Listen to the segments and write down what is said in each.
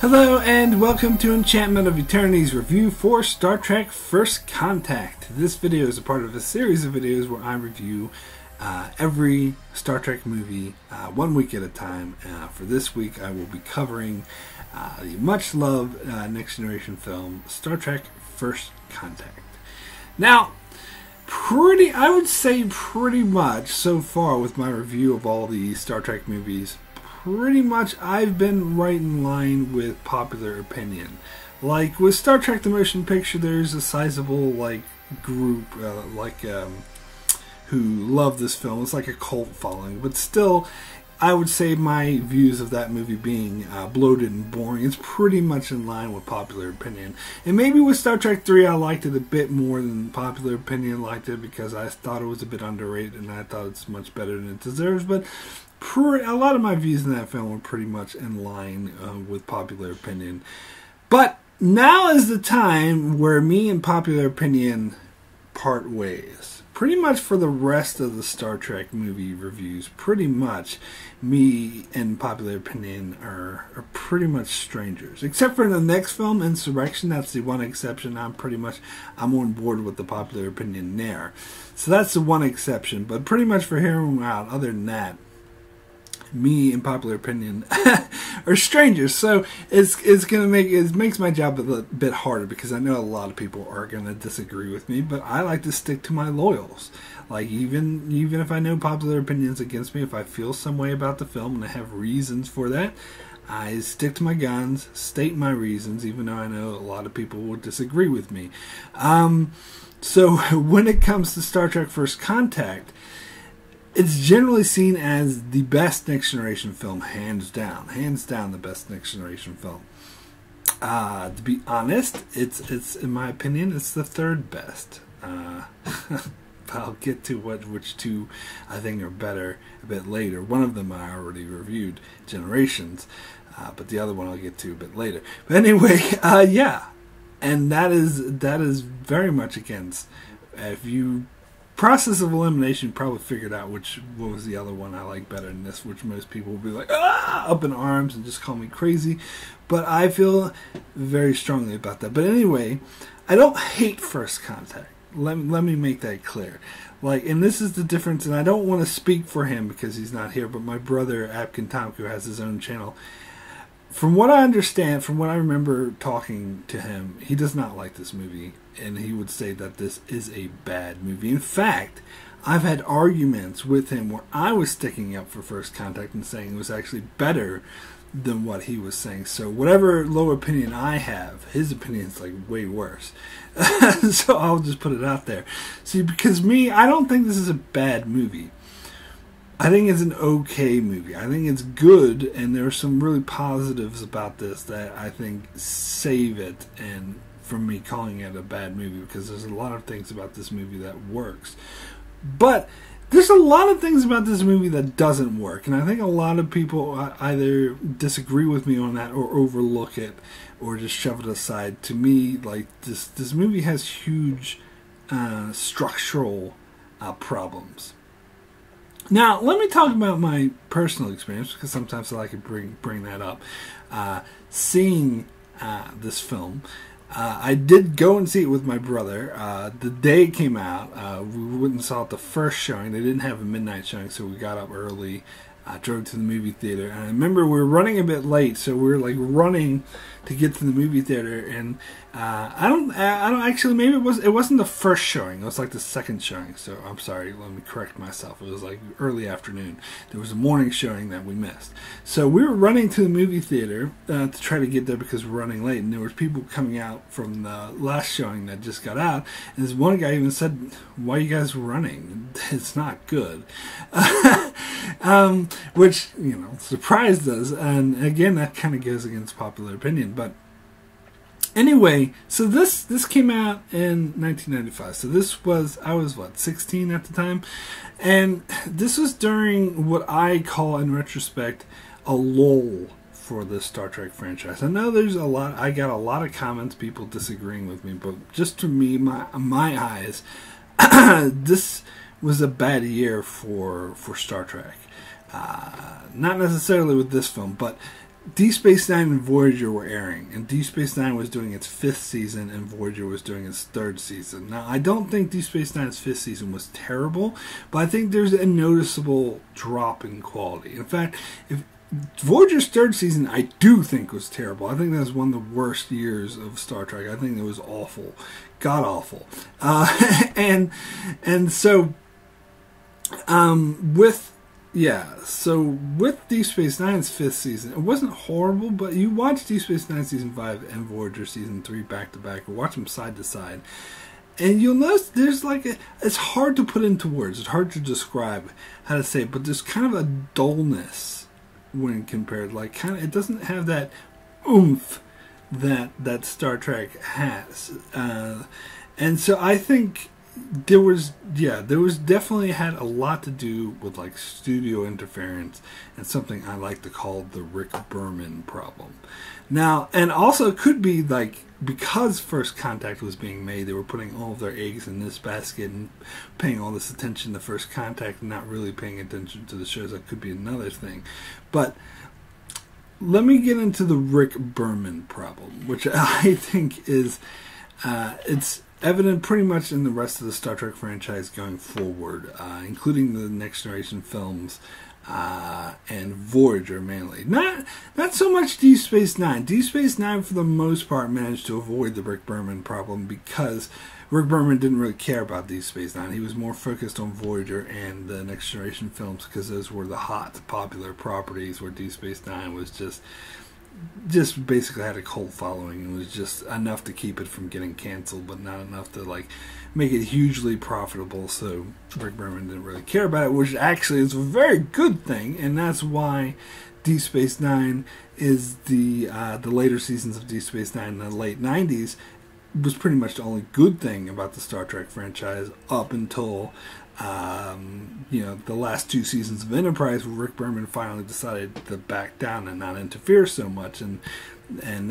Hello and welcome to Enchantment of Eternity's review for Star Trek First Contact. This video is a part of a series of videos where I review every Star Trek movie 1 week at a time. For this week I will be covering the much loved Next Generation film Star Trek First Contact. Now, I would say pretty much so far with my review of all the Star Trek movies, pretty much I've been right in line with popular opinion. Like with Star Trek the Motion Picture, there's a sizable group who love this film. It's like a cult following, but still I would say my views of that movie being bloated and boring is pretty much in line with popular opinion. And maybe with Star Trek 3 I liked it a bit more than popular opinion liked it, because I thought it was a bit underrated and I thought it's much better than it deserves. But a lot of my views in that film were pretty much in line with popular opinion. But now is the time where me and popular opinion part ways. Pretty much for the rest of the Star Trek movie reviews, pretty much me and popular opinion are pretty much strangers. Except for the next film, Insurrection, that's the one exception. I'm on board with the popular opinion there. So that's the one exception. But pretty much for here on out, other than that, me and popular opinion are strangers. So it makes my job a bit harder, because I know a lot of people are going to disagree with me, but I like to stick to my loyals. Like even if I know popular opinions against me, if I feel some way about the film and I have reasons for that, I stick to my guns, state my reasons, even though I know a lot of people will disagree with me. So when it comes to Star Trek First Contact, it's generally seen as the best Next Generation film, hands down the best Next Generation film. To be honest, it's in my opinion, it's the third best. I'll get to which two I think are better a bit later. One of them I already reviewed, Generations, but the other one I'll get to a bit later. But anyway, yeah, and that is very much against. If you process of elimination, probably figured out what was the other one I like better than this, which most people will be like, up in arms and just call me crazy. But I feel very strongly about that. But anyway, I don't hate First Contact. Let me make that clear. And this is the difference, and I don't want to speak for him because he's not here, but my brother, Apkin Tomku, has his own channel. From what I understand, from what I remember talking to him, he does not like this movie, and he would say that this is a bad movie. In fact, I've had arguments with him where I was sticking up for First Contact and saying it was actually better than what he was saying. So whatever low opinion I have, his opinion is way worse. So I'll just put it out there. See, because I don't think this is a bad movie. I think it's an okay movie. I think it's good, and there are some really positives about this that I think save it and from me calling it a bad movie, because there's a lot of things about this movie that works. But there's a lot of things about this movie that doesn't work, and I think a lot of people either disagree with me on that or overlook it or just shove it aside. To me, this movie has huge structural problems. Now, let me talk about my personal experience, because sometimes I like to bring that up. Seeing this film, I did go and see it with my brother. The day it came out, we went and saw it the first showing. They didn't have a midnight showing, so we got up early, drove to the movie theater. And I remember we were running a bit late, so we were running to get to the movie theater. And I don't actually, maybe it wasn't the first showing. It was the second showing. So I'm sorry, let me correct myself. It was early afternoon. There was a morning showing that we missed. So we were running to the movie theater to try to get there because we're running late. And there was people coming out from the last showing that just got out. And this one guy even said, "Why are you guys running? It's not good." Which, surprised us. And again, that kind of goes against popular opinion. But anyway, so this came out in 1995. So I was 16 at the time, and this was during what I call, in retrospect, a lull for the Star Trek franchise. I know I got a lot of comments, people disagreeing with me, but just to me, my eyes, this was a bad year for Star Trek. Not necessarily with this film, but Deep Space Nine and Voyager were airing, and Deep Space Nine was doing its 5th season, and Voyager was doing its 3rd season. Now, I don't think Deep Space Nine's 5th season was terrible, but I think there's a noticeable drop in quality. In fact, if Voyager's 3rd season, I do think was terrible. I think that was one of the worst years of Star Trek. I think it was awful, god awful, and so with Deep Space Nine's 5th season, it wasn't horrible, but you watch Deep Space Nine Season 5 and Voyager Season 3 back-to-back, or watch them side-to-side, and you'll notice there's it's hard to put into words, it's hard to describe how to say it, but there's kind of a dullness when compared, it doesn't have that oomph that Star Trek has, and so I think there was definitely had a lot to do with studio interference and something I like to call the Rick Berman problem. Now, and also it could be because First Contact was being made, they were putting all of their eggs in this basket and paying all this attention to First Contact and not really paying attention to the shows. That could be another thing. But let me get into the Rick Berman problem, which I think is it's evident pretty much in the rest of the Star Trek franchise going forward, including the Next Generation films and Voyager mainly. Not so much Deep Space Nine. Deep Space Nine, for the most part, managed to avoid the Rick Berman problem because Rick Berman didn't really care about Deep Space Nine. He was more focused on Voyager and the Next Generation films because those were the hot, popular properties, where Deep Space Nine was just basically had a cult following and was just enough to keep it from getting canceled, but not enough to make it hugely profitable. So Rick Berman didn't really care about it, which actually is a very good thing, and that's why Deep Space Nine is the later seasons of Deep Space Nine in the late 90s was pretty much the only good thing about the Star Trek franchise up until the last 2 seasons of Enterprise, where Rick Berman finally decided to back down and not interfere so much, and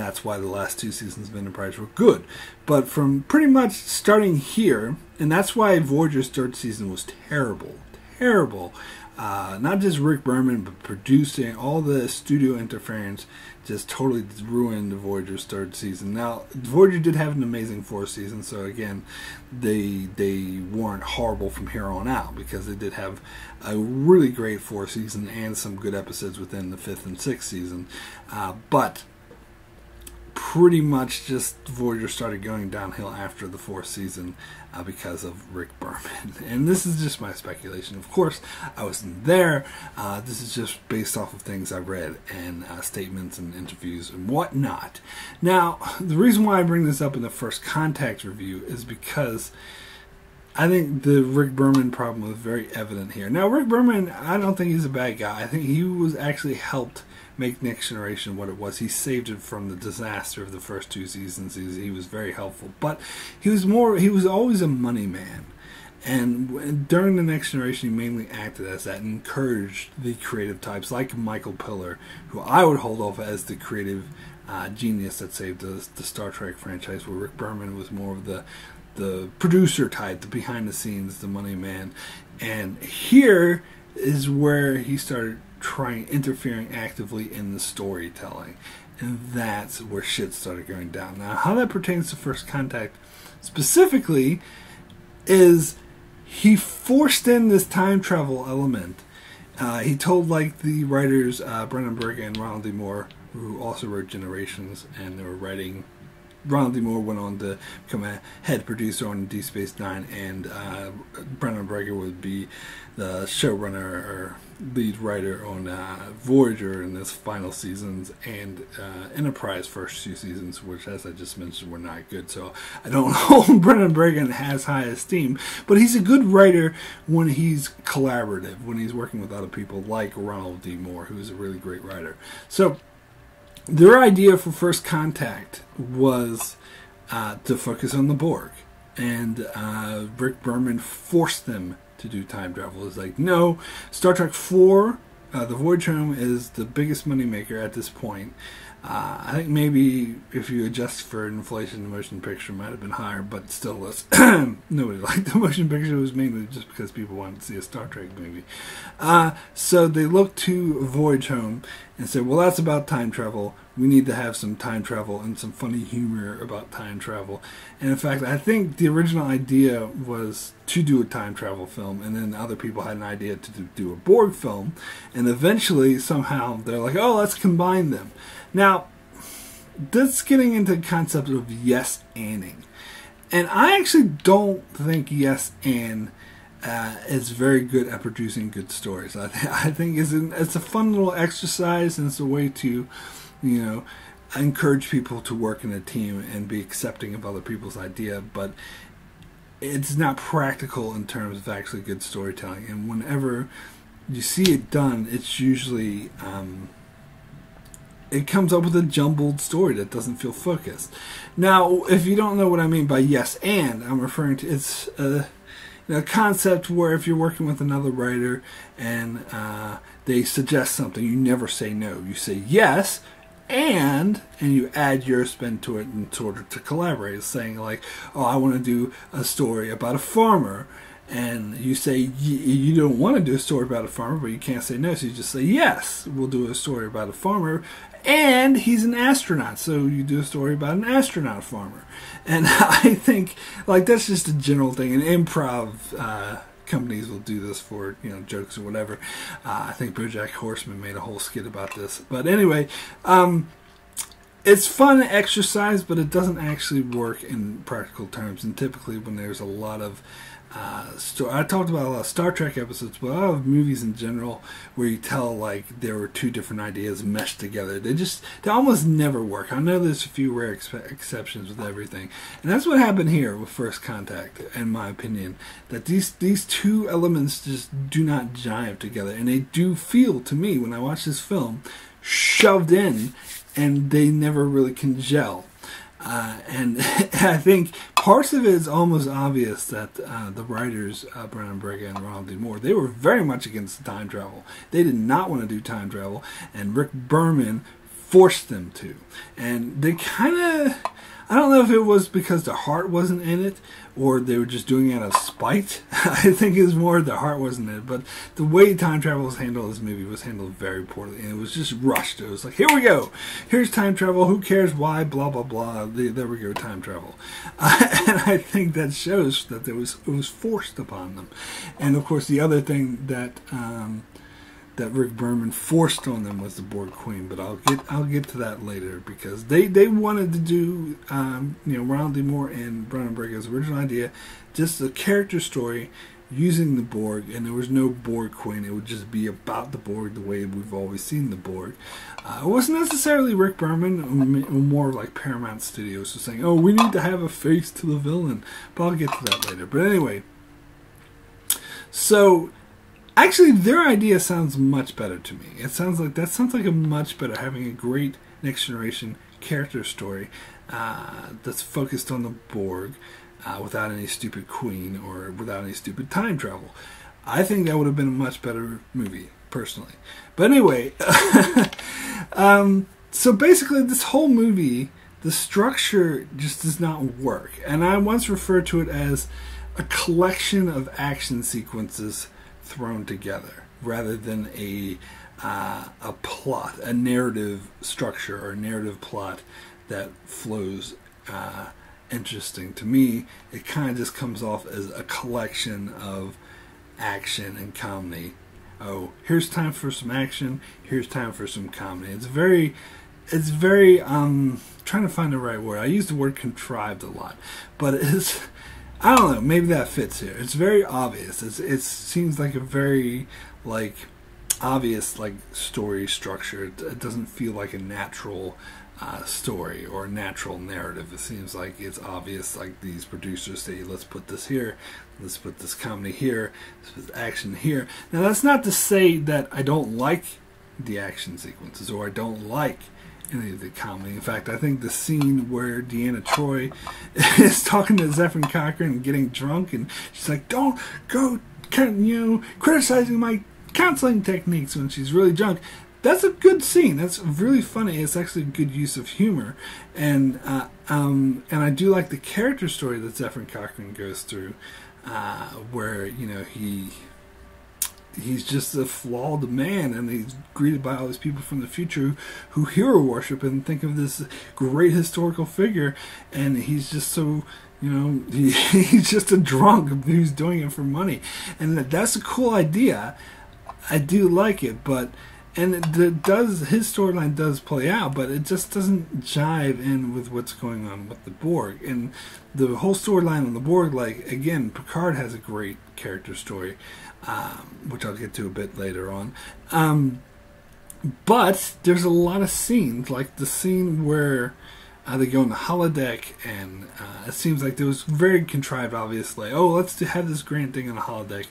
that's why the last 2 seasons of Enterprise were good. But from pretty much starting here, and that's why Voyager's 3rd season was terrible. Not just Rick Berman, but producing, all the studio interference just totally ruined Voyager's 3rd season. Now, Voyager did have an amazing 4th season, so again, they weren't horrible from here on out, because they did have a really great 4th season and some good episodes within the 5th and 6th season. But pretty much just Voyager started going downhill after the 4th season because of Rick Berman. And this is just my speculation. Of course, I wasn't there. This is just based off of things I've read and statements and interviews and whatnot. Now, the reason why I bring this up in the First Contact review is because I think the Rick Berman problem was very evident here. Now, Rick Berman, I don't think he's a bad guy. I think he was actually helped make Next Generation what it was. He saved it from the disaster of the first 2 seasons. He was very helpful, but he was always a money man, and during the Next Generation he mainly acted as that and encouraged the creative types like Michael Piller, who I would hold off as the creative genius that saved the Star Trek franchise, where Rick Berman was more of the producer type, the behind the scenes, the money man. And here is where he started interfering actively in the storytelling, and that's where shit started going down. Now, how that pertains to First Contact specifically is he forced in this time travel element. He told the writers Brendan Berger and Ronald D. Moore, who also wrote Generations, and they were writing. Ronald D. Moore went on to become a head producer on Deep Space Nine, and Brendan Berger would be the showrunner or lead writer on Voyager in this final seasons, and Enterprise first 2 seasons, which, as I just mentioned, were not good. So I don't hold Brendan Berger in as high esteem, but he's a good writer when he's collaborative, when he's working with other people like Ronald D. Moore, who is a really great writer. So their idea for First Contact was to focus on the Borg, and Rick Berman forced them to do time travel. It's no, Star Trek 4, the Voyage Home, is the biggest moneymaker at this point. I think maybe if you adjust for inflation, the motion picture might have been higher, but still less. Nobody liked the motion picture. It was mainly just because people wanted to see a Star Trek movie. So they looked to Voyage Home and said, well, that's about time travel. We need to have some time travel and some funny humor about time travel. And in fact, I think the original idea was to do a time travel film, and then other people had an idea to do a Borg film, and eventually somehow they're like, oh, let's combine them. Now, that's getting into the concept of yes-anding. And I actually don't think yes-and is very good at producing good stories. I think it's a fun little exercise, and it's a way to, encourage people to work in a team and be accepting of other people's idea, but it's not practical in terms of actually good storytelling. And whenever you see it done, it's usually it comes up with a jumbled story that doesn't feel focused. Now, if you don't know what I mean by yes and, I'm referring to it's a concept where if you're working with another writer and they suggest something, you never say no. You say yes, and you add your spin to it in order to collaborate. It's saying like, oh, I want to do a story about a farmer. And you say you don't want to do a story about a farmer, but you can't say no, so you just say, yes, we'll do a story about a farmer, and he's an astronaut, so you do a story about an astronaut farmer. And I think, like, that's just a general thing, and improv companies will do this for, jokes or whatever. I think BoJack Horseman made a whole skit about this. But anyway, it's fun exercise, but it doesn't actually work in practical terms, and typically when there's a lot of I talked about a lot of Star Trek episodes, but a lot of movies in general where you tell like there were two different ideas meshed together. They almost never work. I know there's a few rare exceptions with everything, and that's what happened here with First Contact, in my opinion. That these two elements just do not jive together, and they do feel to me when I watch this film shoved in, and they never really can gel. And I think parts of it is almost obvious that the writers, Brennan Braga and Ronald D. Moore, they were very much against time travel. They did not want to do time travel, and Rick Berman forced them to. And they kind of, I don't know if it was because their heart wasn't in it, or they were just doing it out of spite. I think it was more their heart wasn't in it. But the way time travel was handled in this movie was handled very poorly. And it was just rushed. It was like, here we go. Here's time travel. Who cares why? Blah, blah, blah. There we go, time travel. And I think that shows that it was forced upon them. And, of course, the other thing that Rick Berman forced on them was the Borg Queen, but I'll get to that later, because they wanted to do Ronald D. Moore and Brennan Braga's original idea, just a character story using the Borg, and there was no Borg Queen. It would just be about the Borg the way we've always seen the Borg. It wasn't necessarily Rick Berman, or more like Paramount Studios was saying, oh, we need to have a face to the villain, but I'll get to that later. But anyway, so actually, their idea sounds much better to me. It sounds like a much better, having a great Next Generation character story that's focused on the Borg without any stupid queen or without any stupid time travel. I think that would have been a much better movie, personally. But anyway, so basically this whole movie, the structure just does not work. And I once referred to it as a collection of action sequences thrown together, rather than a plot, a narrative structure or a narrative plot that flows interesting. To me, it kind of just comes off as a collection of action and comedy. Oh, here's time for some action, here's time for some comedy. It's very trying to find the right word. I use the word contrived a lot, but it's, I don't know, maybe that fits here. It's very obvious. It seems like a very obvious story structure. It doesn't feel like a natural story or a natural narrative. It seems like it's obvious, like these producers say, let's put this here, let's put this comedy here, let's put action here. Now that's not to say that I don't like the action sequences or I don't like any of the comedy. In fact, I think the scene where Deanna Troi is talking to Zefram Cochrane and getting drunk, and she's like, don't go criticizing my counseling techniques when she's really drunk. That's a good scene. That's really funny. It's actually a good use of humor, and I do like the character story that Zefram Cochrane goes through, where he he's just a flawed man, and he's greeted by all these people from the future who hero worship and think of this great historical figure, and he's just so, you know, he's just a drunk who's doing it for money. And that's a cool idea. I do like it, but and his storyline does play out, but it just doesn't jive in with what's going on with the Borg. And the whole storyline on the Borg, like, again, Picard has a great character story, which I'll get to a bit later on. But there's a lot of scenes, like the scene where they go in the holodeck, and it seems like there was very contrived, obviously. Oh, let's have this grand thing on the holodeck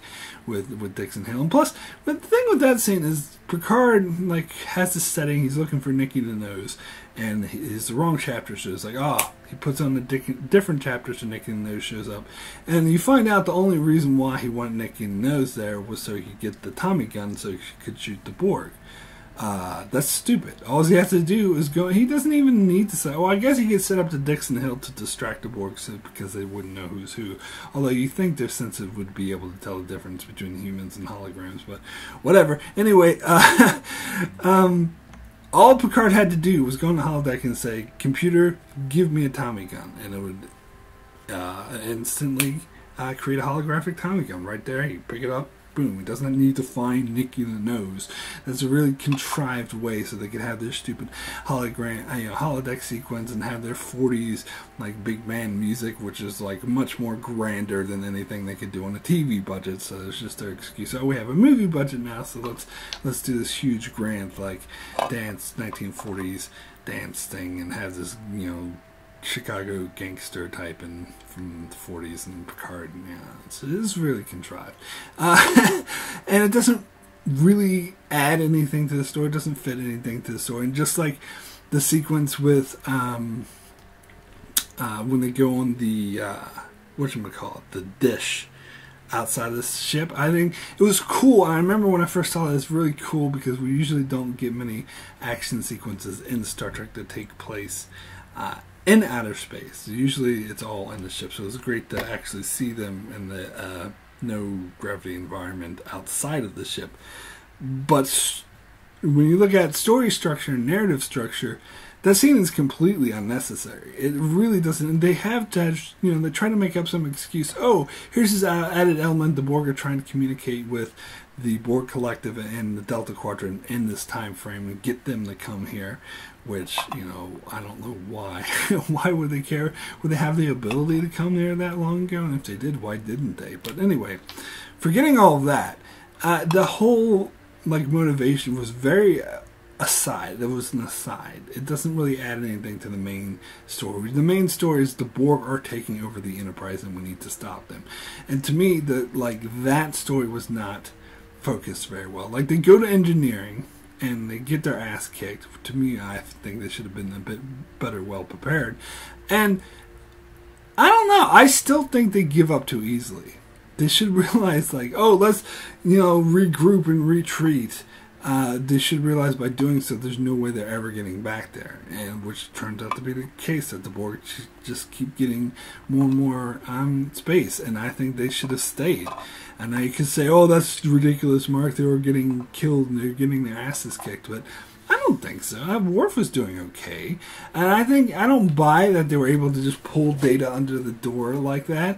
with Dixon Hill. And plus, the thing with that scene is Picard, like, has this setting. He's looking for Nikki the Nose, and it's the wrong chapter. So it's like, he puts on the different chapter so Nikki the Nose shows up. And you find out the only reason why he wanted Nikki the Nose there was so he could get the Tommy gun so he could shoot the Borg. That's stupid. All he has to do is go. He doesn't even need to say. Well, I guess he could set up to Dixon Hill to distract the Borg because they wouldn't know who's who. Although you think their senses would be able to tell the difference between humans and holograms, but whatever. Anyway, all Picard had to do was go on the holodeck and say, "Computer, give me a Tommy gun," and it would instantly create a holographic Tommy gun right there. You pick it up. Boom. He doesn't need to find Nikki the Nose. That's a really contrived way so they could have their stupid holodeck sequence and have their 40s like big band music, which is like much more grander than anything they could do on a TV budget. So it's just their excuse. Oh, we have a movie budget now, so let's do this huge grand like dance 1940s dance thing and have this, you know, Chicago gangster type and from the 40s and Picard. Yeah, it is really contrived. And it doesn't really add anything to the story. It doesn't fit anything to the story. And just like the sequence with when they go on the the dish outside of the ship, I think it was cool. I remember when I first saw it, it's really cool because we usually don't get many action sequences in Star Trek that take place in outer space. Usually it's all in the ship, so it was great to actually see them in the no gravity environment outside of the ship. But when you look at story structure and narrative structure, that scene is completely unnecessary. It really doesn't. They have to, you know, they try to make up some excuse. Oh, here's this added element. The Borg are trying to communicate with the Borg Collective and the Delta Quadrant in this time frame and get them to come here. Which, you know, I don't know why. Why would they care? Would they have the ability to come there that long ago? And if they did, why didn't they? But anyway, forgetting all of that, the whole like motivation was very aside. It was an aside. It doesn't really add anything to the main story. The main story is the Borg are taking over the Enterprise and we need to stop them. And to me, that story was not focused very well. Like, they go to engineering and they get their ass kicked. To me, I think they should have been a bit better well prepared. And I don't know. I still think they give up too easily. They should realize, like, oh, let's, you know, regroup and retreat. They should realize by doing so there's no way they're ever getting back there, and which turns out to be the case, that the Borg just keep getting more and more space, and I think they should have stayed. And now you can say, oh, that's ridiculous, Mark, they were getting killed and they're getting their asses kicked, but I don't think so. Worf was doing okay, and I don't buy that they were able to just pull Data under the door like that.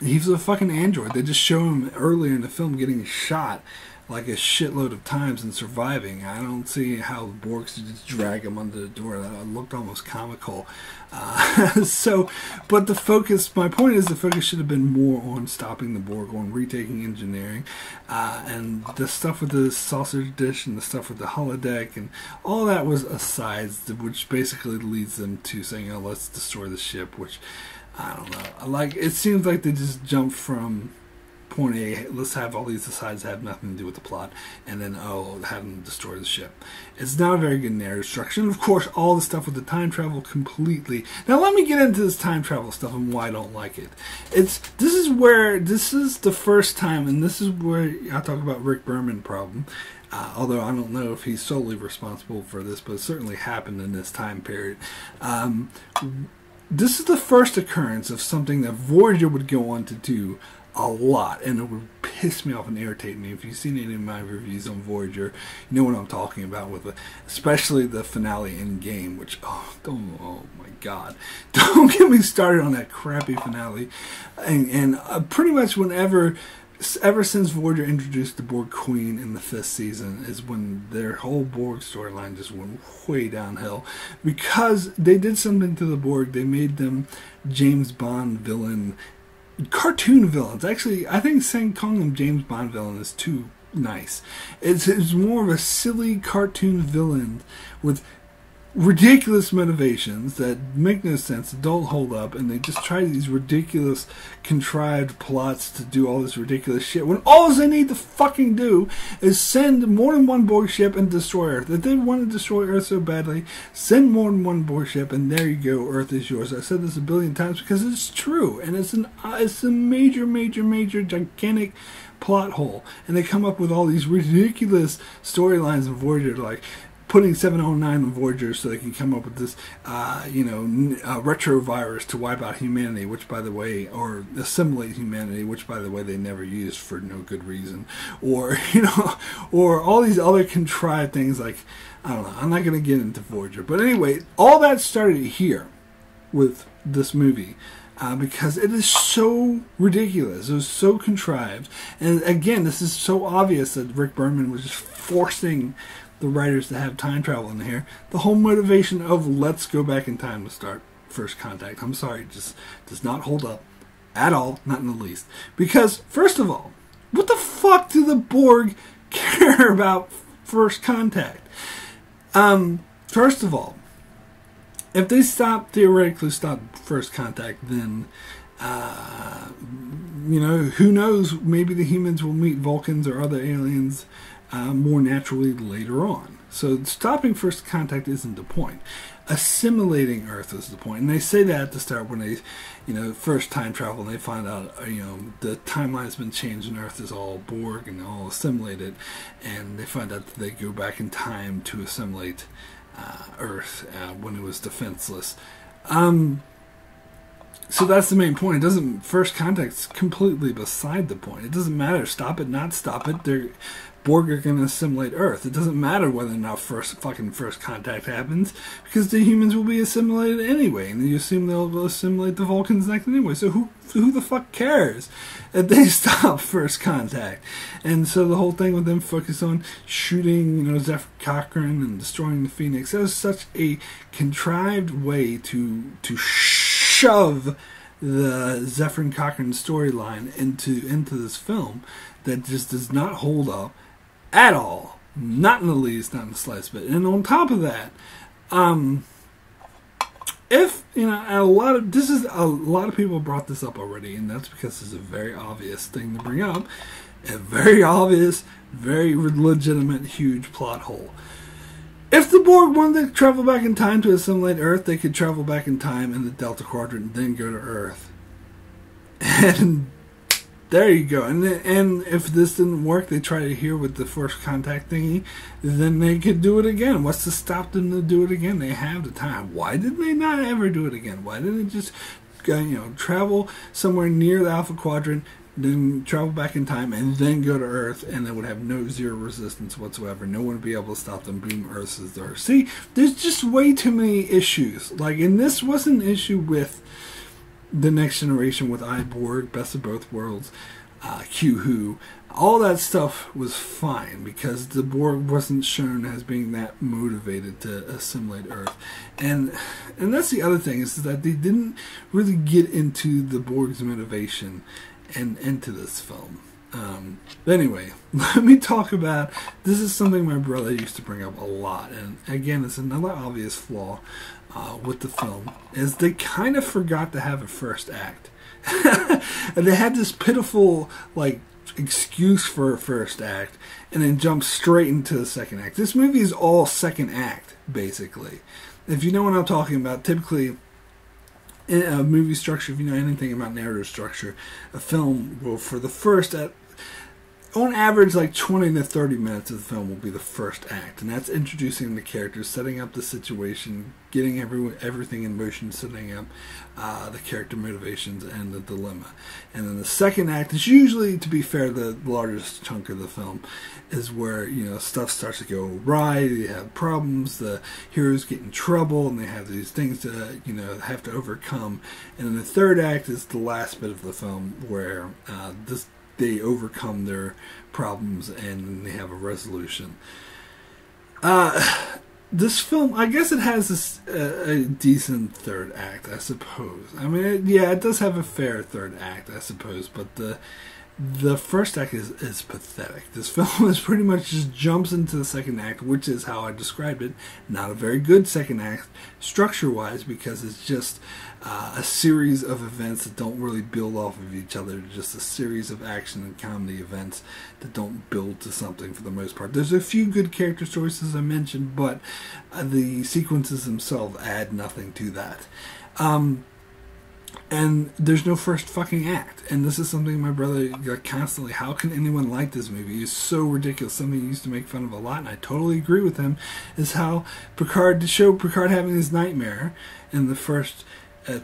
He's a fucking android. They just show him earlier in the film getting shot like a shitload of times and surviving. I don't see how the Borgs just drag him under the door. That looked almost comical. But the focus, my point is, the focus should have been more on stopping the Borg, on retaking engineering, and the stuff with the sausage dish and the stuff with the holodeck and all that was asides, which basically leads them to saying, oh, let's destroy the ship, which, I don't know. Like, it seems like they just jumped from point A, let's have all these asides have nothing to do with the plot, and then, oh, have them destroy the ship. It's not a very good narrative structure, and of course, all the stuff with the time travel completely. Now, let me get into this time travel stuff and why I don't like it. This is the first time, and this is where I talk about Rick Berman problem. Although I don't know if he's solely responsible for this, but it certainly happened in this time period. This is the first occurrence of something that Voyager would go on to do a lot, and it would piss me off and irritate me. If you've seen any of my reviews on Voyager, you know what I'm talking about with it, especially the finale in game, which, oh my god, don't get me started on that crappy finale. And pretty much ever since Voyager introduced the Borg Queen in the 5th season is when their whole Borg storyline just went way downhill. Because they did something to the Borg. They made them James Bond villain, cartoon villains. Actually, I think calling them James Bond villain is too nice. It's more of a silly cartoon villain with ridiculous motivations that make no sense, that don't hold up, and they just try these ridiculous contrived plots to do all this ridiculous shit when all they need to fucking do is send more than one Borg ship and destroy Earth. If they want to destroy Earth so badly, send more than one Borg ship and there you go, Earth is yours. I've said this a billion times because it's true, and it's a major gigantic plot hole, and they come up with all these ridiculous storylines in Voyager, like putting 709 on Voyager so they can come up with this, retrovirus to wipe out humanity, which, by the way, or assimilate humanity, which, by the way, they never used for no good reason, or or all these other contrived things. Like, I don't know. I'm not going to get into Voyager, but anyway, all that started here with this movie. Because it is so ridiculous. It was so contrived. And again, this is so obvious that Rick Berman was just forcing the writers to have time travel in here. The whole motivation of let's go back in time to start First Contact, I'm sorry, just does not hold up at all, not in the least. Because, first of all, what the fuck do the Borg care about First Contact? First of all, if they theoretically stop First Contact, then, who knows, maybe the humans will meet Vulcans or other aliens more naturally later on. So stopping First Contact isn't the point. Assimilating Earth is the point. And they say that at the start when they, first time travel and they find out, the timeline's been changed and Earth is all Borg and all assimilated. And they find out that they go back in time to assimilate Earth when it was defenseless. So that's the main point. First Contact's completely beside the point. It doesn't matter. Stop it, not stop it. Borg are going to assimilate Earth. It doesn't matter whether or not first contact happens, because the humans will be assimilated anyway, and you assume they'll assimilate the Vulcans next anyway. So who the fuck cares if they stop first contact? And so the whole thing with them focus on shooting, Zefram Cochrane and destroying the Phoenix, that was such a contrived way to shove the Zefram Cochrane storyline into this film that just does not hold up at all. Not in the least, not in the slightest bit. And on top of that, if a lot of people brought this up already, and that's because it's a very obvious thing to bring up, a very obvious, very legitimate, huge plot hole. If the Borg wanted to travel back in time to assimilate Earth, they could travel back in time in the Delta Quadrant and then go to Earth. And there you go. And if this didn't work, they tried it here with the first contact thingy, then they could do it again. What's to stop them to do it again? They have the time. Why did they not ever do it again? Why didn't they just travel somewhere near the Alpha Quadrant, then travel back in time, and then go to Earth, and they would have zero resistance whatsoever. No one would be able to stop them. Boom, Earth is theirs. See, there's just way too many issues. And this wasn't an issue with the Next Generation, with Borg, Best of Both Worlds, Q-Who. All that stuff was fine, because the Borg wasn't shown as being that motivated to assimilate Earth. And that's the other thing, is that they didn't really get into the Borg's motivation and into this film. But anyway, let me talk about, this is something my brother used to bring up a lot, and again, it's another obvious flaw with the film, is they kind of forgot to have a first act. And they had this pitiful excuse for a first act, and then jumped straight into the second act. This movie is all second act, basically. If you know what I'm talking about, typically in a movie structure, if you know anything about narrative structure, a film will, for the first on average, like 20 to 30 minutes of the film will be the first act, and that's introducing the characters, setting up the situation, getting everything in motion, setting up the character motivations and the dilemma. And then the second act is usually, to be fair, the largest chunk of the film, is where, you know, stuff starts to go awry, they have problems, the heroes get in trouble, and they have these things to, you know, have to overcome. And then the third act is the last bit of the film where they overcome their problems and they have a resolution. This film, I guess it has a decent third act, I suppose. I mean, it does have a fair third act, I suppose, but the first act is pathetic. This film is pretty much just jumps into the second act, which is how I described it. Not a very good second act, structure-wise, because it's just a series of events that don't really build off of each other. Just a series of action and comedy events that don't build to something for the most part. There's a few good character choices I mentioned, but the sequences themselves add nothing to that. And there's no first fucking act. And this is something my brother constantly, how can anyone like this movie? It's so ridiculous. Something he used to make fun of a lot, and I totally agree with him, is how to show Picard having this nightmare in the first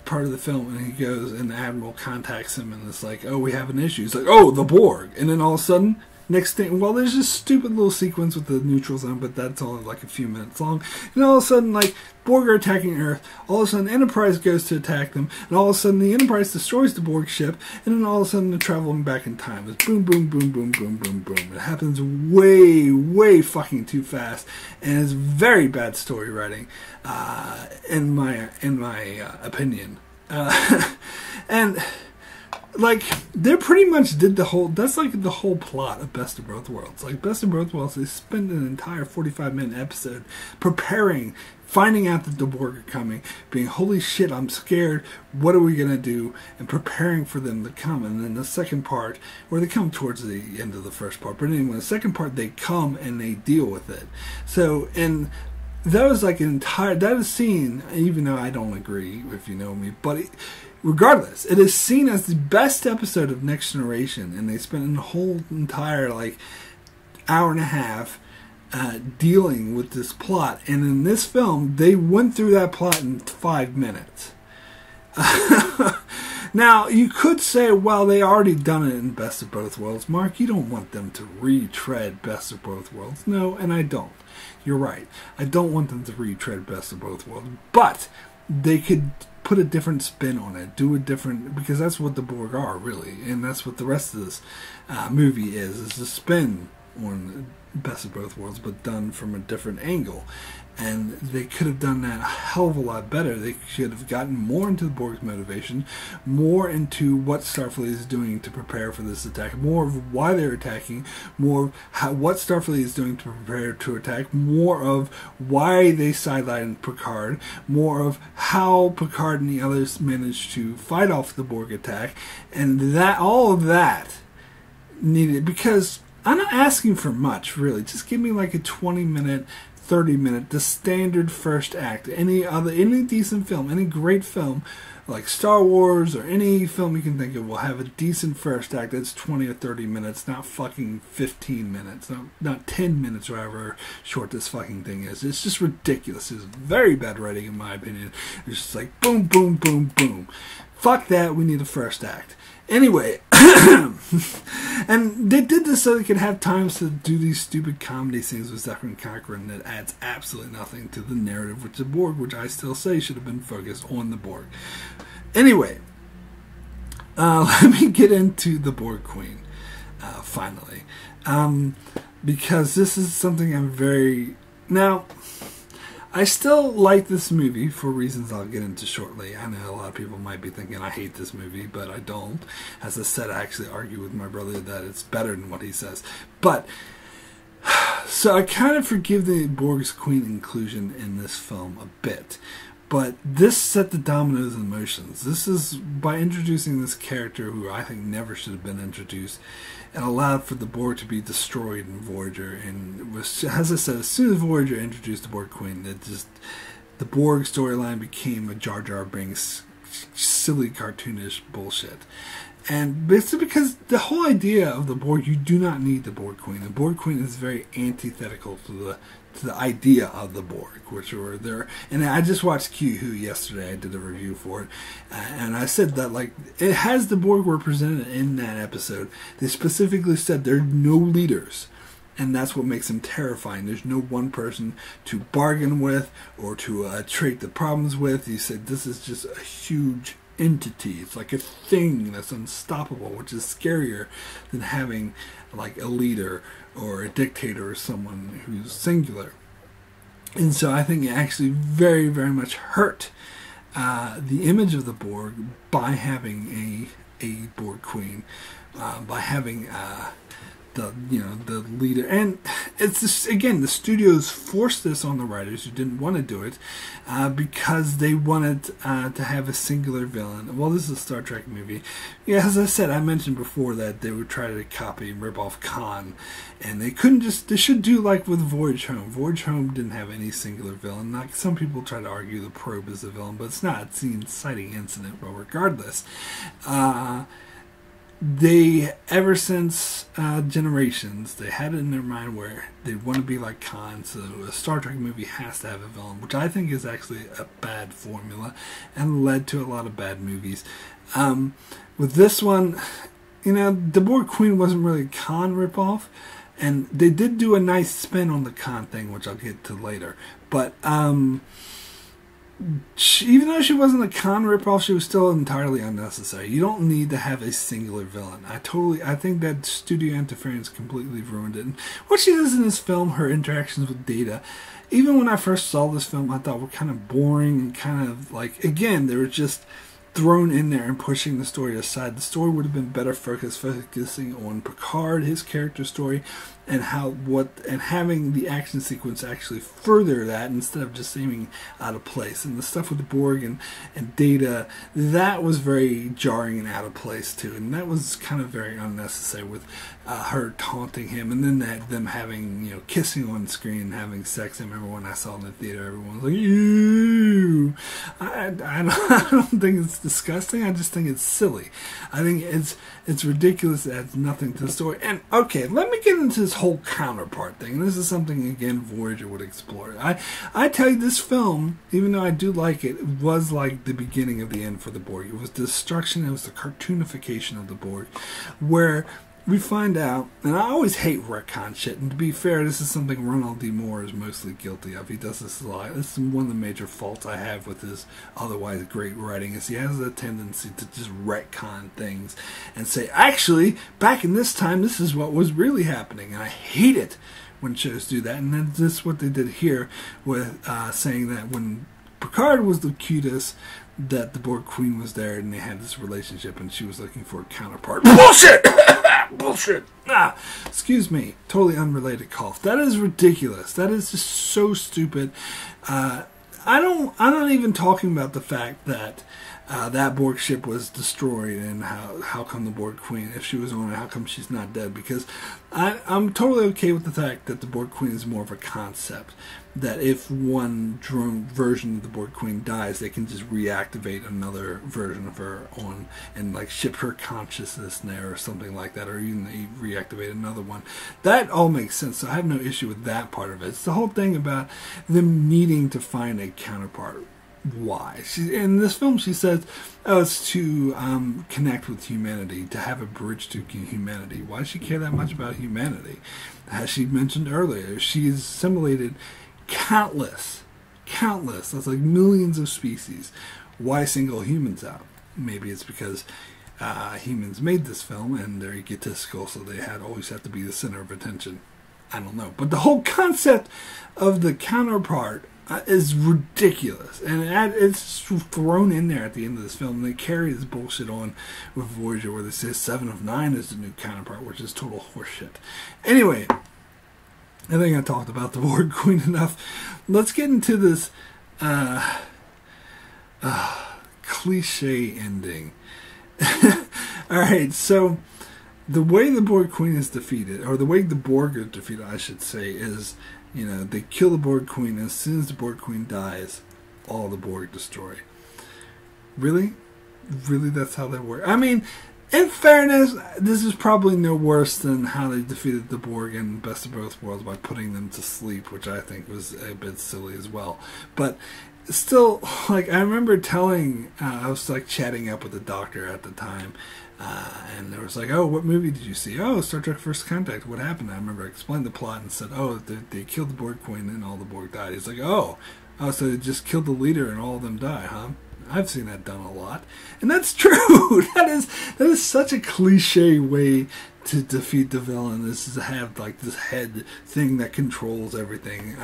part of the film, and he goes, and the Admiral contacts him, and it's like, oh, we have an issue. He's like, oh, the Borg. And then all of a sudden, next thing, well, there's this stupid little sequence with the neutral zone, but that's only like a few minutes long. And all of a sudden, like, Borg are attacking Earth. All of a sudden, Enterprise goes to attack them. And all of a sudden, the Enterprise destroys the Borg ship. And then all of a sudden, they're traveling back in time. It's boom, boom, boom, boom, boom, boom, boom. It happens way, way fucking too fast. And it's very bad story writing, in my opinion. And like, they pretty much did the whole, that's like the whole plot of Best of Both Worlds. Like, Best of Both Worlds, they spend an entire 45-minute episode preparing, finding out that the Borg are coming, being, holy shit, I'm scared, what are we going to do, and preparing for them to come. And then the second part, or they come towards the end of the first part, but anyway, the second part, they come and they deal with it. So, and that was like an entire, that is seen, even though I don't agree, if you know me, but regardless, it is seen as the best episode of Next Generation, and they spent a whole entire, like, hour and a half dealing with this plot. And in this film, they went through that plot in 5 minutes. Now, you could say, well, they already done it in Best of Both Worlds. Mark, you don't want them to retread Best of Both Worlds. No, and I don't. You're right. I don't want them to retread Best of Both Worlds. But they could put a different spin on it, do a different, because that's what the Borg are, really, and that's what the rest of this movie is a spin on Best of Both Worlds, but done from a different angle. And they could have done that a hell of a lot better. They should have gotten more into the Borg's motivation, more into what Starfleet is doing to prepare for this attack, more of why they're attacking, more of what Starfleet is doing to prepare to attack, more of why they sidelined Picard, more of how Picard and the others managed to fight off the Borg attack, and that all of that needed, because I'm not asking for much, really. Just give me like a 20-minute, 30-minute, the standard first act. Any decent film, any great film, like Star Wars or any film you can think of, will have a decent first act that's 20 or 30 minutes, not fucking 15 minutes, not 10 minutes, or however short this fucking thing is. It's just ridiculous. It's very bad writing, in my opinion. It's just like boom, boom, boom, boom. Fuck that. We need a first act. Anyway, and they did this so they could have times to do these stupid comedy scenes with Zefram and Cochrane that adds absolutely nothing to the narrative with the Borg, which I still say should have been focused on the Borg. Anyway, let me get into the Borg Queen, finally, because this is something I'm very... Now, I still like this movie for reasons I'll get into shortly. I know a lot of people might be thinking I hate this movie, but I don't. As I said, I actually argue with my brother that it's better than what he says. But, so I kind of forgive the Borg's Queen inclusion in this film a bit. But this set the dominoes in motion. This is, by introducing this character who I think never should have been introduced, and allowed for the Borg to be destroyed in Voyager. And was, as I said, as soon as Voyager introduced the Borg Queen, the Borg storyline became a Jar Jar Binks silly cartoonish bullshit. And basically because the whole idea of the Borg, you do not need the Borg Queen. The Borg Queen is very antithetical to the idea of the Borg, which were there. And I just watched Q Who yesterday. I did a review for it, and I said that like it has the Borg represented in that episode. They specifically said there are no leaders, and that's what makes them terrifying. There's no one person to bargain with or to trade the problems with. He said this is just a huge entity. It's like a thing that's unstoppable, which is scarier than having like a leader or a dictator or someone who's singular. And so I think it actually very, very much hurt the image of the Borg by having a Borg Queen, by having the leader. And it's just, again, the studios forced this on the writers who didn't want to do it because they wanted to have a singular villain. Well, this is a Star Trek movie. Yeah, as I said, I mentioned before that they would try to copy and rip off Khan, and they couldn't just, they should do like with Voyage Home. Voyage Home didn't have any singular villain. Like some people try to argue the probe is the villain, but it's not. It's the inciting incident. But regardless, they, ever since Generations, they had it in their mind where they want to be like Khan, so a Star Trek movie has to have a villain, which I think is actually a bad formula and led to a lot of bad movies. With this one, the Borg Queen wasn't really a Khan ripoff, and they did do a nice spin on the Khan thing, which I'll get to later, but even though she wasn't a Khan ripoff, she was still entirely unnecessary. You don't need to have a singular villain. I think that studio interference completely ruined it. And what she does in this film, her interactions with Data, even when I first saw this film, I thought were kind of boring and kind of like, again, they were just thrown in there and pushing the story aside. The story would have been better focusing on Picard, his character story, and having the action sequence actually further that instead of just seeming out of place. And the stuff with the Borg and Data, that was very jarring and out of place too. And that was kind of very unnecessary with her taunting him, and then them having kissing on screen, having sex. I remember when I saw it in the theater, everyone was like, "Ew!" I don't think it's disgusting. I just think it's silly. I think it's ridiculous. It adds nothing to the story. And okay, let me get into this whole counterpart thing. And this is something, again, Voyager would explore. I tell you, this film, even though I do like it, was like the beginning of the end for the Borg. It was destruction. It was the cartoonification of the Borg, where we find out, and I always hate retcon shit, and to be fair, this is something Ronald D. Moore is mostly guilty of. He does this a lot. This is one of the major faults I have with his otherwise great writing, is he has a tendency to just retcon things and say, actually, back in this time, this is what was really happening, and I hate it when shows do that. And that's just what they did here with saying that when Picard was the cutest, that the Borg Queen was there and they had this relationship and she was looking for a counterpart. Bullshit! Bullshit! Excuse me. Totally unrelated cough. That is ridiculous. That is just so stupid. I'm not even talking about the fact that that Borg ship was destroyed and how come the Borg Queen, if she was on it, how come she's not dead? Because I'm totally okay with the fact that the Borg Queen is more of a concept. That if one drone version of the Borg Queen dies, they can just reactivate another version of her on and like ship her consciousness there or something like that, or even they reactivate another one. That all makes sense, so I have no issue with that part of it. It's the whole thing about them needing to find a counterpart. Why? In this film, she says, oh, it's to connect with humanity, to have a bridge to humanity. Why does she care that much about humanity? As she mentioned earlier, she's assimilated countless, that's like millions of species. Why single humans out? Maybe it's because humans made this film and they're egotistical, so they always have to be the center of attention. I don't know. But the whole concept of the counterpart is ridiculous, and it's thrown in there at the end of this film. They carry this bullshit on with Voyager where they say 7 of 9 is the new counterpart, which is total horseshit. Anyway, I think I talked about the Borg Queen enough. Let's get into this cliche ending. Alright, so the way the Borg Queen is defeated, or the way the Borg are defeated, I should say, is, they kill the Borg Queen, and as soon as the Borg Queen dies, all the Borg destroy. Really? Really, that's how they work? I mean, In fairness, this is probably no worse than how they defeated the Borg in Best of Both Worlds by putting them to sleep, which I think was a bit silly as well. But still, like, I remember telling, I was like chatting up with the doctor at the time, and there was like, oh, what movie did you see? Oh, Star Trek First Contact. What happened? I remember I explained the plot and said, oh, they killed the Borg Queen and all the Borg died. He's like, oh, so they just killed the leader and all of them die, huh? I've seen that done a lot, and that's true. that is such a cliche way to defeat the villain. This is to have like this head thing that controls everything.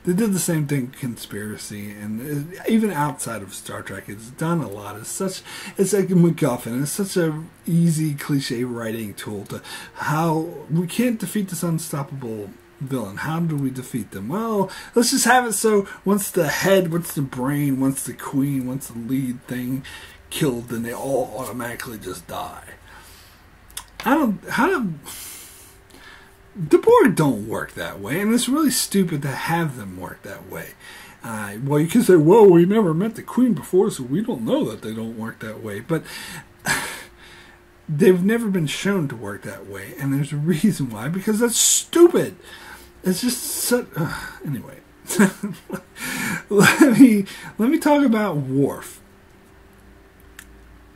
They did the same thing in Conspiracy, and even outside of Star Trek, it's done a lot. It's like a MacGuffin. It's such a easy cliche writing tool to how we can't defeat this unstoppable villain. How do we defeat them? Well, let's just have it so once the head, once the brain, once the queen, once the lead thing killed, then they all automatically just die. The Borg don't work that way, and it's really stupid to have them work that way. Well, you can say, well, we never met the queen before, so we don't know that they don't work that way, but they've never been shown to work that way, and there's a reason why, because that's stupid. It's just such... anyway. let me talk about Worf.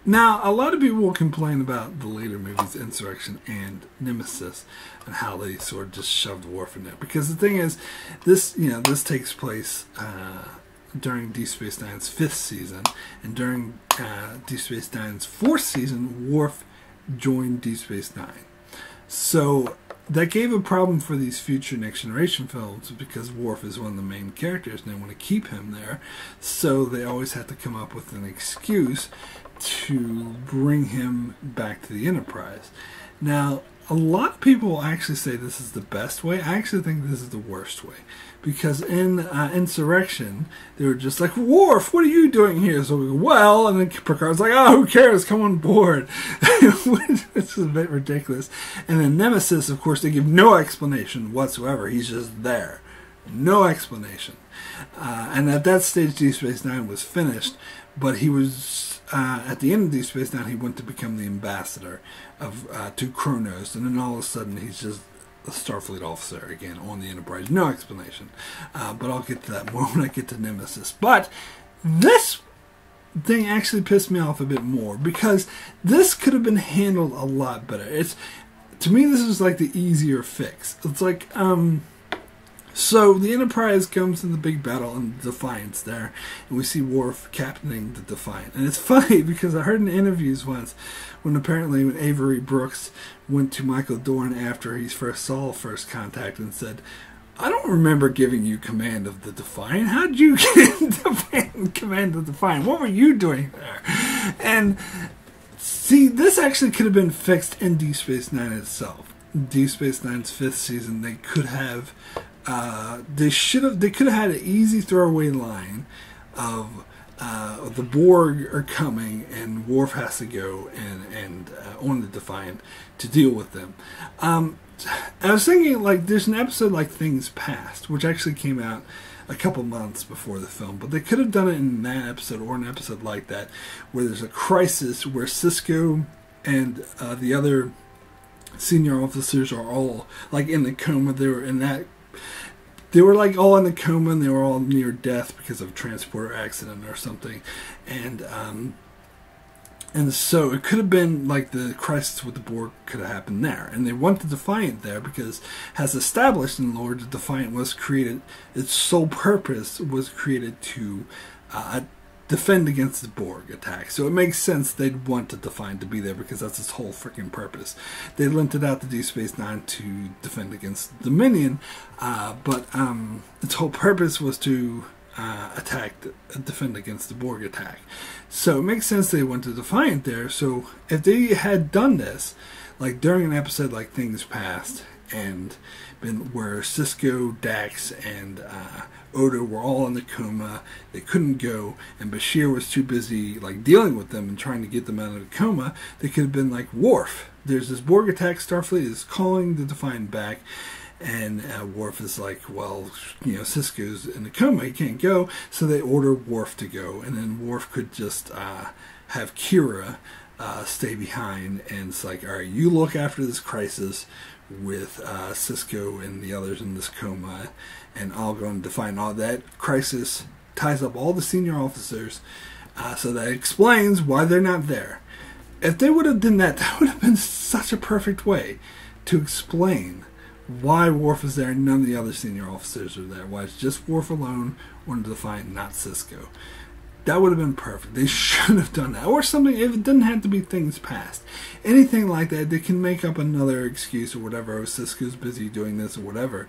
Now, a lot of people will complain about the later movies, Insurrection and Nemesis, and how they sort of just shoved Worf in there. Because the thing is, this takes place during Deep Space Nine's 5th season, and during Deep Space Nine's 4th season, Worf joined Deep Space Nine. So that gave a problem for these future Next Generation films because Worf is one of the main characters and they want to keep him there. So they always have to come up with an excuse to bring him back to the Enterprise. Now, a lot of people actually say this is the best way. I actually think this is the worst way. Because in Insurrection, they were just like, Worf, what are you doing here? So we go, well, and then Picard's like, oh, who cares? Come on board. Which is a bit ridiculous. And then Nemesis, of course, they give no explanation whatsoever. He's just there. No explanation. And at that stage, Deep Space Nine was finished, but he was, at the end of Deep Space Nine, he went to become the ambassador to Cochrane'S, and then all of a sudden, he's just a Starfleet officer again on the Enterprise. No explanation. But I'll get to that more when I get to Nemesis. But this thing actually pissed me off a bit more because this could have been handled a lot better. To me, this is like the easier fix. It's like, so the Enterprise comes in the big battle and Defiant's there, and we see Worf captaining the Defiant. And it's funny because I heard in interviews once when Avery Brooks went to Michael Dorn after he first saw First Contact and said, I don't remember giving you command of the Defiant. How did you get command of the Defiant? What were you doing there? And see, this actually could have been fixed in Deep Space Nine itself. Deep Space Nine's 5th season, they could have they could have had an easy throwaway line of the Borg are coming and Worf has to go and on the Defiant to deal with them. I was thinking, like, there's an episode like Things Past, which actually came out a couple months before the film, but they could have done it in that episode or an episode like that where there's a crisis where Sisko and the other senior officers are all like in the coma. They were like all in the coma and they were all near death because of a transporter accident or something. And so it could have been like the crisis with the Borg could have happened there. And they want the Defiant there because, as established in lore, the Defiant was created, its sole purpose was created to defend against the Borg attack. So it makes sense they'd want the Defiant to be there because that's its whole freaking purpose. They lent it out to Deep Space Nine to defend against the Dominion, but its whole purpose was to defend against the Borg attack. So it makes sense they went to Defiant there. So if they had done this, like during an episode like Things Past, and where Sisko, Dax, and Odo were all in the coma, they couldn't go, and Bashir was too busy like dealing with them and trying to get them out of the coma, they could have been like, Worf, there's this Borg attack, Starfleet is calling the Defiant back. And Worf is like, well, Sisko's in the coma, he can't go. So they order Worf to go. And then Worf could just have Kira stay behind, and it's like, all right, you look after this crisis with Sisko and the others in this coma, and I'll go and define all that crisis, ties up all the senior officers, so that explains why they're not there. If they would have done that, that would have been such a perfect way to explain why Worf is there and none of the other senior officers are there. Why it's just Worf alone on the Defiant, not Sisko. That would have been perfect. They should have done that. Or something, if it didn't have to be things past. Anything like that, they can make up another excuse or whatever. Oh, Sisko's busy doing this or whatever.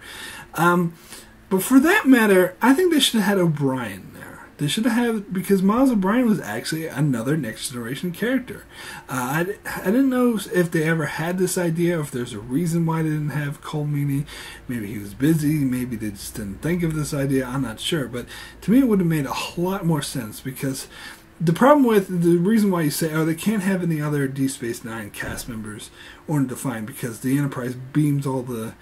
But for that matter, I think they should have had O'Brien there. They should have had, because Miles O'Brien was actually another Next Generation character. I didn't know if they ever had this idea, or if there's a reason why they didn't have Cole Meany. Maybe he was busy, maybe they just didn't think of this idea, I'm not sure. But to me it would have made a lot more sense, because the problem with, the reason why you say, oh, they can't have any other Deep Space Nine cast members on Defiant, because the Enterprise beams all the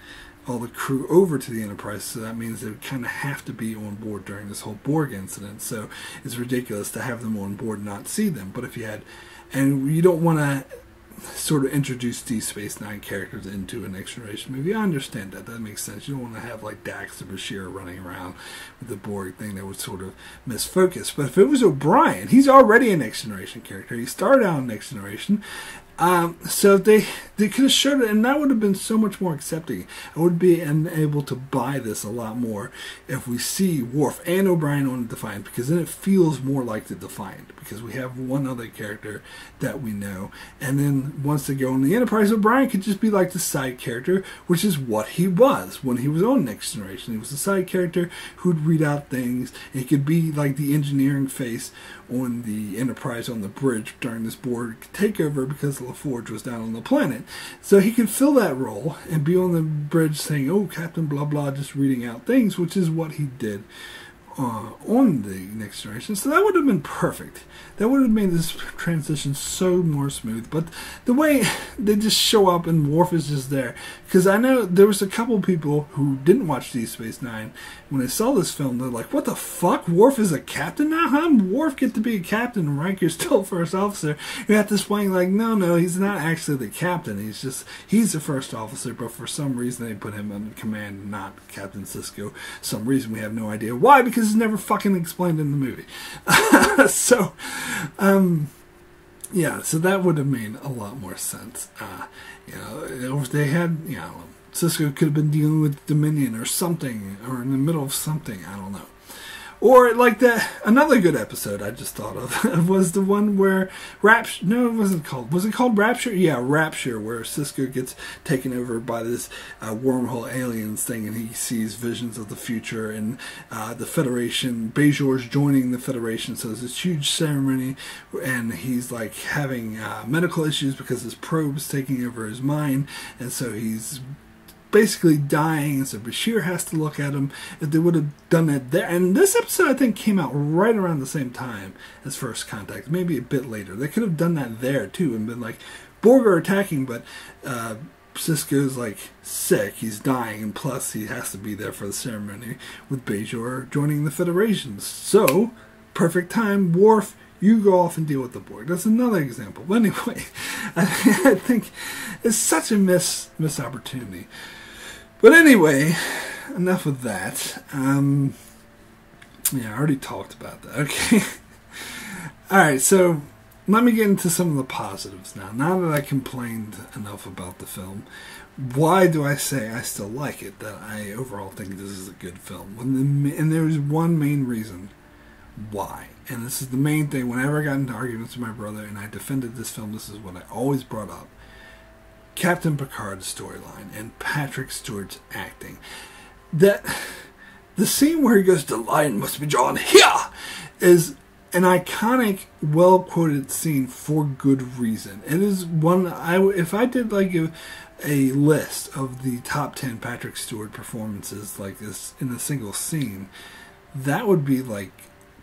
crew over to the Enterprise, so that means they would kind of have to be on board during this whole Borg incident. So it's ridiculous to have them on board and not see them. But if you had, and you don't want to sort of introduce Deep Space Nine characters into a Next Generation movie, I understand that. That makes sense. You don't want to have like Dax or Bashir running around with the Borg thing. That would sort of miss focus. But if it was O'Brien, he's already a Next Generation character. He started out in Next Generation. So they could have showed it, and that would have been so much more accepting. I would be able to buy this a lot more if we see Worf and O'Brien on the Defiant, because then it feels more like the Defiant, because we have one other character that we know. And then once they go on the Enterprise, O'Brien could just be like the side character, which is what he was when he was on Next Generation. He was a side character who'd read out things. He could be like the engineering face on the Enterprise on the bridge during this Borg takeover, because LaForge was down on the planet. So he could fill that role and be on the bridge saying, oh, Captain blah blah, just reading out things, which is what he did on the Next Generation. So that would have been perfect. That would have made this transition so more smooth. But the way they just show up and Worf is just there, because I know there was a couple people who didn't watch Deep Space Nine. When they saw this film, they're like, what the fuck? Worf is a captain now? How did Worf get to be a captain and Riker's still first officer? You have to explain, like, no, he's not actually the captain. He's the first officer, but for some reason they put him in command, not Captain Sisko. Some reason we have no idea why, because it's never fucking explained in the movie. So that would have made a lot more sense. If they had, Sisko could have been dealing with Dominion or something, or in the middle of something, I don't know. Or like another good episode I just thought of was the one where Rapture. No, it wasn't called. Was it called Rapture? Yeah, Rapture, where Sisko gets taken over by this wormhole aliens thing, and he sees visions of the future and the Federation. Bajor's joining the Federation, so there's this huge ceremony, and he's like having medical issues because his probe's taking over his mind, and so he's basically dying, and so Bashir has to look at him. If they would have done that there, and this episode I think came out right around the same time as First Contact, maybe a bit later. They could have done that there too and been like, Borg are attacking, but Sisko's like sick, he's dying, and plus he has to be there for the ceremony with Bajor joining the Federation. So, perfect time, Worf, you go off and deal with the Borg. That's another example. But anyway, I think it's such a missed opportunity. But anyway, enough of that. I already talked about that. Okay. Alright, so let me get into some of the positives now. Now that I complained enough about the film, why do I say I still like it? That I overall think this is a good film. And there's one main reason why. And this is the main thing. Whenever I got into arguments with my brother and I defended this film, this is what I always brought up. Captain Picard's storyline and Patrick Stewart's acting. The scene where he goes, "The line must be drawn here," is an iconic, well-quoted scene for good reason. It is one, if I did like a list of the top 10 Patrick Stewart performances like this in a single scene, that would be like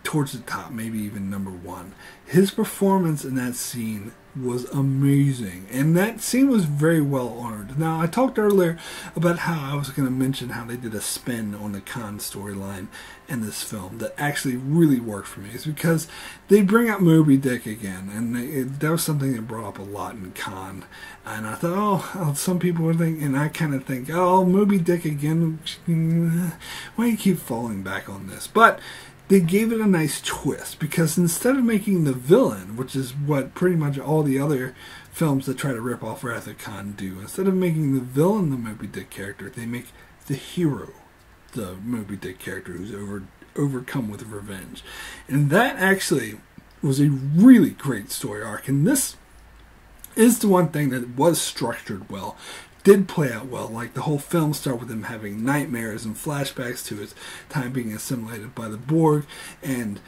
towards the top, maybe even number one. His performance in that scene was amazing, and that scene was very well earned. Now, I talked earlier about how I was going to mention how they did a spin on the Khan storyline in this film that actually really worked for me. It's because they bring up Moby Dick again, and that was something that brought up a lot in Khan. And I thought, oh, some people would think, and I kind of think, oh, Moby Dick again, why do you keep falling back on this? But they gave it a nice twist, because instead of making the villain, which is what pretty much all the other films that try to rip off Wrath of Khan do, instead of making the villain the Moby Dick character, they make the hero the Moby Dick character who's overcome with revenge. And that actually was a really great story arc, and this is the one thing that was structured well, did play out well. Like, the whole film started with him having nightmares and flashbacks to his time being assimilated by the Borg, and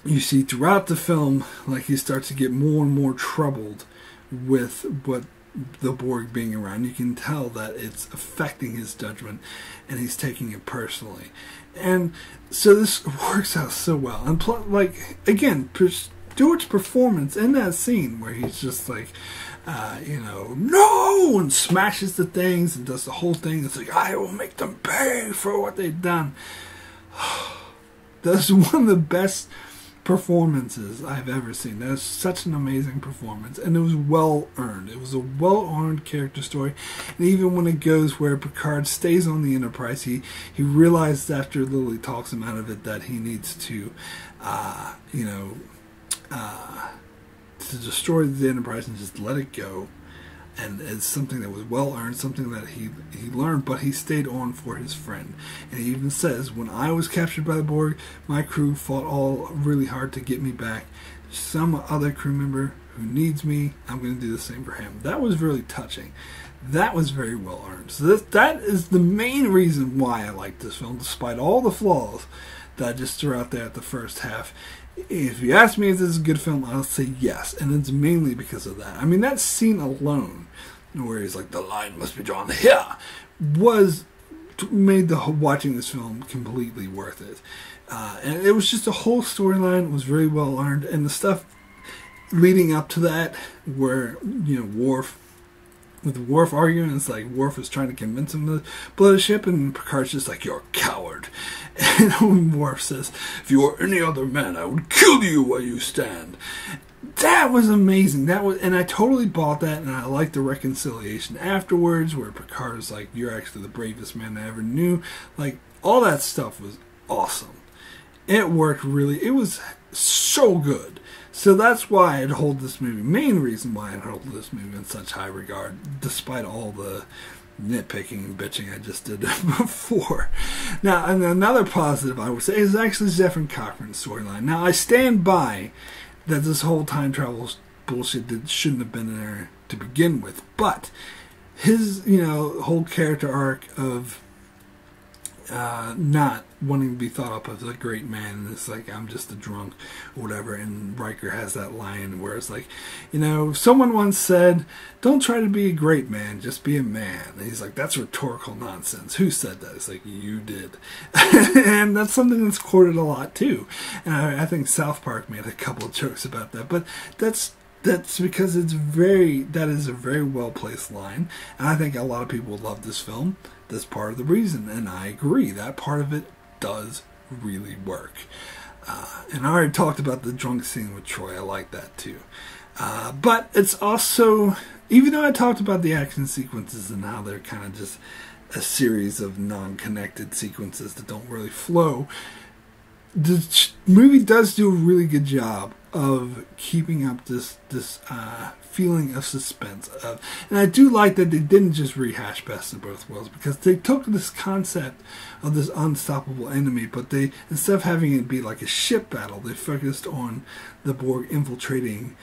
you see throughout the film, like, he starts to get more and more troubled with what the Borg being around. You can tell that it's affecting his judgment, and he's taking it personally. And so this works out so well. And like, again, Stewart's performance in that scene where he's just like, no, and smashes the things and does the whole thing. It's like, I will make them pay for what they've done. That's one of the best performances I've ever seen. That is such an amazing performance, and it was well earned. It was a well earned character story, and even when it goes where Picard stays on the Enterprise, he realizes after Lily talks him out of it that he needs to, to destroy the Enterprise and just let it go. And it's something that was well earned, something that he learned, but he stayed on for his friend. And he even says, when I was captured by the Borg, my crew fought all really hard to get me back. Some other crew member who needs me, I'm going to do the same for him. That was really touching. That was very well earned. So that is the main reason why I like this film, despite all the flaws that I just threw out there at the first half. If you ask me if this is a good film, I'll say yes, and it's mainly because of that. I mean, that scene alone, where he's like, the line must be drawn here, made watching this film completely worth it. And it was just a whole storyline. Was very well earned, and the stuff leading up to that, where Worf arguing, it's like Worf is trying to convince him to blow the ship, and Picard's just like, you're a coward. And Worf says, if you were any other man, I would kill you where you stand. That was amazing. And I totally bought that, and I liked the reconciliation afterwards, where Picard is like, you're actually the bravest man I ever knew. Like, all that stuff was awesome. It worked really. It was so good. So that's why I'd hold this movie, main reason why I'd hold this movie in such high regard, despite all the nitpicking and bitching I just did before. Now, and another positive I would say is actually Zefram Cochrane's storyline. Now, I stand by that this whole time travel bullshit shouldn't have been there to begin with, but his, whole character arc of not wanting to be thought up as a great man, and it's like, I'm just a drunk or whatever, and Riker has that line where it's like, someone once said, don't try to be a great man, just be a man. And he's like, that's rhetorical nonsense. Who said that? It's like, you did. And that's something that's quoted a lot too, and I think South Park made a couple of jokes about that, but that's because that is a very well placed line, and I think a lot of people love this film. That's part of the reason, and I agree. That part of it does really work. And I already talked about the drunk scene with Troy. I like that too. But it's also, even though I talked about the action sequences and how they're kind of just a series of non-connected sequences that don't really flow, the movie does do a really good job of keeping up this feeling of suspense. And I do like that they didn't just rehash Best of Both Worlds, because they took this concept of this unstoppable enemy, but they, instead of having it be like a ship battle, they focused on the Borg infiltrating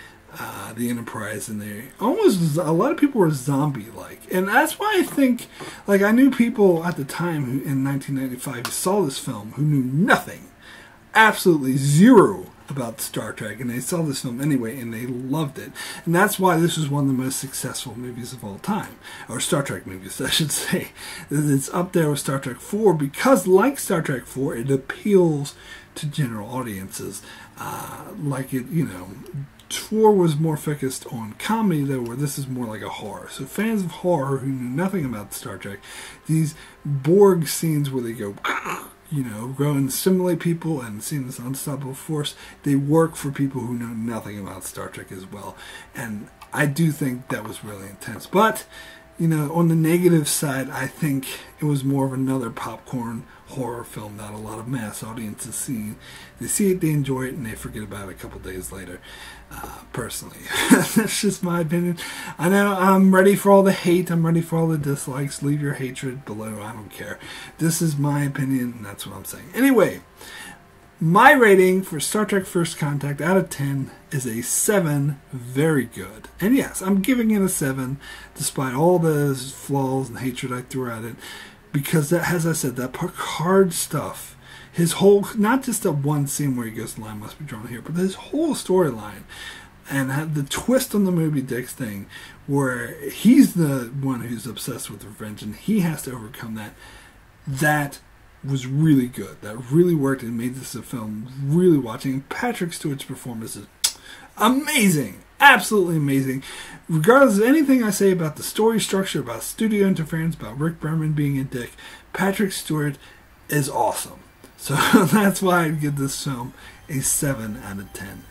the Enterprise, and they almost, a lot of people were zombie-like. And that's why I think, like, I knew people at the time who in 1995 saw this film who knew nothing, absolutely zero about Star Trek, and they saw this film anyway, and they loved it. And that's why this is one of the most successful movies of all time. Or Star Trek movies, I should say. It's up there with Star Trek 4, because like Star Trek 4, it appeals to general audiences. Like it, you know, 4 was more focused on comedy, though, where this is more like a horror. So fans of horror who knew nothing about Star Trek, these Borg scenes where they go, you know, go and assimilate people and see this unstoppable force, they work for people who know nothing about Star Trek as well. And I do think that was really intense. But, you know, on the negative side, I think it was more of another popcorn horror film that a lot of mass audiences see. They see it, they enjoy it, and they forget about it a couple days later. Personally, that's just my opinion. I know I'm ready for all the hate, I'm ready for all the dislikes. Leave your hatred below, I don't care. This is my opinion, and that's what I'm saying. Anyway, my rating for Star Trek First Contact out of 10 is a 7, very good. And yes, I'm giving it a 7, despite all the flaws and hatred I threw at it, because that, as I said, that Picard stuff, his whole, not just that one scene where he goes, the line must be drawn here, but his whole storyline, and had the twist on the Moby Dick thing, where he's the one who's obsessed with revenge, and he has to overcome that. That was really good. That really worked and made this a film really watching. Patrick Stewart's performance is amazing. Absolutely amazing. Regardless of anything I say about the story structure, about studio interference, about Rick Berman being a dick, Patrick Stewart is awesome. So that's why I'd give this film a 7 out of 10.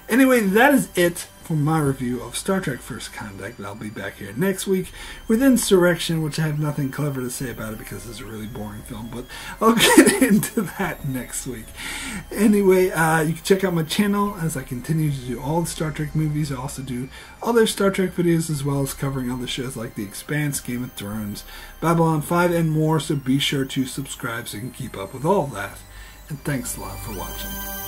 Anyway, that is it for my review of Star Trek First Contact. I'll be back here next week with Insurrection, which I have nothing clever to say about it because it's a really boring film, but I'll get into that next week. Anyway, you can check out my channel as I continue to do all the Star Trek movies. I also do other Star Trek videos, as well as covering other shows like The Expanse, Game of Thrones, Babylon 5, and more, so be sure to subscribe so you can keep up with all of that. And thanks a lot for watching.